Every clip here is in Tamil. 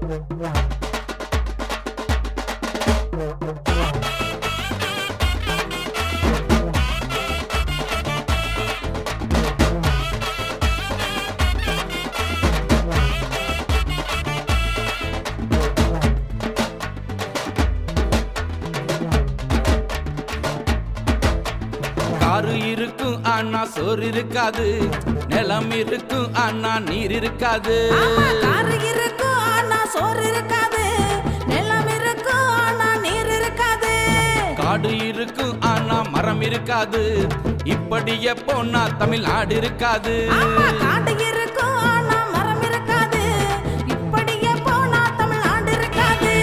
காரு இருக்கும் ஆனா சோறு இருக்காது, நிலம் இருக்கும் ஆனா நீர் இருக்காது. காரு இருக்கும் ஆனா சோறு இருக்காது, நிலம் இருக்கும் ஆனா நீர் இருக்காது. காடு இருக்கும் ஆனா மரம் இருக்காது, இப்படியே போனா தமிழ்நாடு இருக்காது. காடு இருக்கும் ஆனா மரம் இருக்காது, இப்படியே போனா தமிழ்நாடு இருக்காது.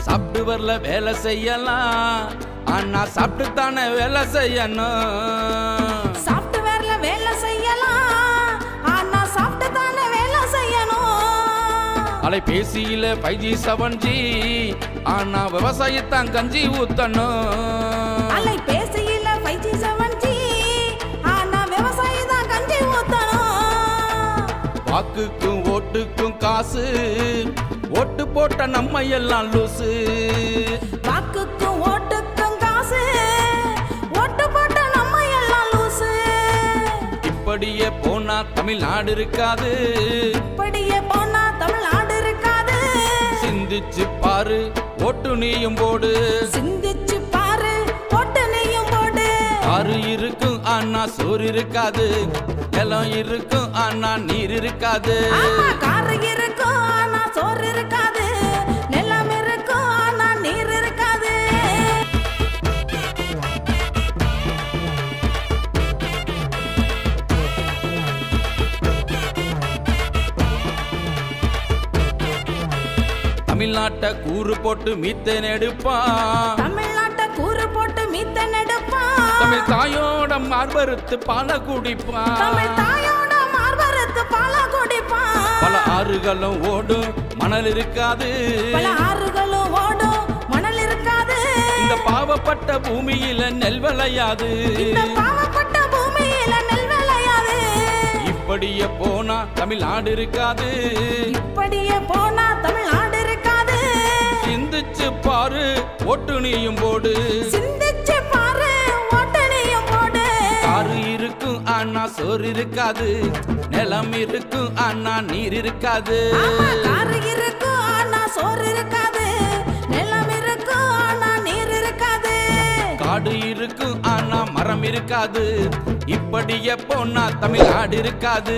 சாப்பிட்டு வரல வேலை செய்யலாம், ஆனா சாப்பிட்டு தானே வேலை செய்யணும். சாப்பிட்டு வரல வேலை செய்யலாம், ஆனா சாப்பிட்டு தானே வேலை செய்யணும். அலைபேசியில 5G 7G, ஆனா விவசாயத்தான் கஞ்சி ஊத்தணும். அலைபேசியில 5G 7G, ஆனா விவசாயி தான் கஞ்சி ஊத்தணும். வாக்குக்கும் ஓட்டுக்கும் காசு, ஓட்டு போட்ட நம்ம எல்லாம் லூசு. வாக்குக்கும் ஓட்டுக்கும் காசு, ஓட்டு போட்ட நம்ம எல்லாம் லூசு. இப்படியே போனா தமிழ்நாடு இருக்காது, இப்படியே போனா தமிழ்நாடு இருக்காது. சிந்திச்சு பாரு, ஓட்டு நீயும் போடு. சிந்திச்சு பாரு, ஓட்டு நீயும் போடு. காரு இருக்கும் ஆனா சோறு இருக்காது, நிலம் இருக்கும் ஆனா நீர் இருக்காது. காரு இருக்கும் ஆனா சோறு இருக்காது, நிலம் இருக்கும் ஆனா நீர் இருக்காது. தமிழ்நாட்டை கூறு போட்டு மீத்தேன் எடுப்பான், தமிழ்நாட்டை கூறு போட்டு மீத்தேன் எடுப்பான். தமிழ் தாயோட மார்பறுத்து பால குடிப்பான். தமிழ் தாயோட மார்பறுத்து பால குடிப்பான். பல ஆறுகளும் ஓடும் மணல் இருக்காது, பல ஆறுகளும் ஓடும் மணல் இருக்காது. இந்த பாவப்பட்ட பூமியில நெல் விளையாது. இந்த பாவப்பட்ட பூமியில நெல் விளையாது. இப்படியே போனா தமிழ்நாடு இருக்காது, இப்படியே போனா தமிழ்நாடு இருக்காது. சிந்திச்சு பாரு, ஓட்டு நீயும் போடு. சிந்திச்சு பாரு, ஓட்டு நீயும் போடு. காரு இருக்கும் ஆனா சோறு இருக்காது, நிலம் இருக்கும் ஆனா நீர் இருக்காது. காரு இருக்கும் ஆனா சோறு இருக்காது, நிலம் இருக்கும் ஆனா நீர் இருக்காது. காடு இருக்கும் ஆனா மரம் இருக்காது, இப்படியே போனா தமிழ்நாடு இருக்காது.